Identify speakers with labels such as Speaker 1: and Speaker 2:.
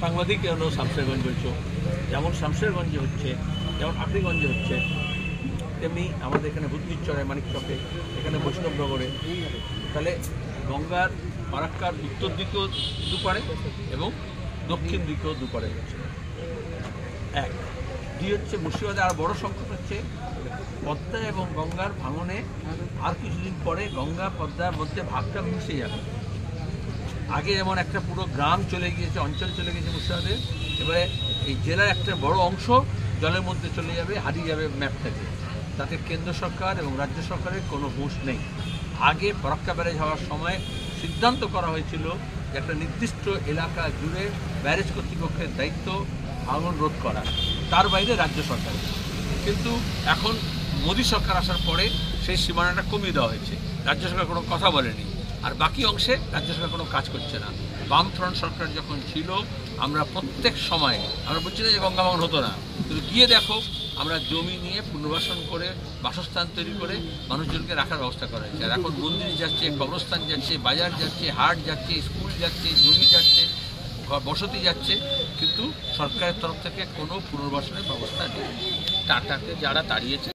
Speaker 1: সাংবাদিক হলো শামশেরগঞ্জ বলছো, যেমন শামশেরগঞ্জে হচ্ছে, যেমন আফরিগঞ্জে হচ্ছে, তেমনি আমাদের এখানে বুদ্ধিচরে, মানিকচকে, এখানে বৈষ্ণবনগরে। তাহলে গঙ্গার ফারাক্কার উত্তর দিকেও দুপারে এবং দক্ষিণ দিকেও দুপারে হচ্ছে। এক দুই হচ্ছে মুর্শিদাবাদে আর বড় সংকট হচ্ছে পদ্মা এবং গঙ্গার ভাঙনে আর কিছুদিন পরে গঙ্গা পদ্মার মধ্যে ভাগটা মিশে যাবে। আগে যেমন একটা পুরো গ্রাম চলে গিয়েছে, অঞ্চল চলে গেছে মুর্শিদাবাদের, এবারে এই জেলার একটা বড় অংশ জলের মধ্যে চলে যাবে, হারিয়ে যাবে ম্যাপ থেকে। তাতে কেন্দ্র সরকার এবং রাজ্য সরকারের কোনো হুঁশ নেই। আগে ফারাক্কা ব্যারেজ হওয়ার সময় সিদ্ধান্ত করা হয়েছিল যে একটা নির্দিষ্ট এলাকা জুড়ে ব্যারেজ কর্তৃপক্ষের দায়িত্ব ভাঙন রোধ করা, তার বাইরে রাজ্য সরকার। কিন্তু এখন মোদী সরকার আসার পরে সেই সীমানাটা কমিয়ে দেওয়া হয়েছে, রাজ্য সরকার কোনো কথা বলেনি। আর বাকি অংশে রাজ্য সরকার কোনো কাজ করছে না। বামফ্রন্ট সরকার যখন ছিল আমরা প্রত্যেক সময়, আমরা বলছি না যে গঙ্গা ভাঙন হতো না, কিন্তু গিয়ে দেখো আমরা জমি নিয়ে পুনর্বাসন করে বাসস্থান তৈরি করে মানুষজনকে রাখার ব্যবস্থা করা হয়েছে। আর এখন মন্দির যাচ্ছে, কবরস্থান যাচ্ছে, বাজার যাচ্ছে, হাট যাচ্ছে, স্কুল যাচ্ছে, জমি যাচ্ছে, বসতি যাচ্ছে, কিন্তু সরকারের তরফ থেকে কোনো পুনর্বাসনের ব্যবস্থা নেই। টাটাকে যারা তাড়িয়েছে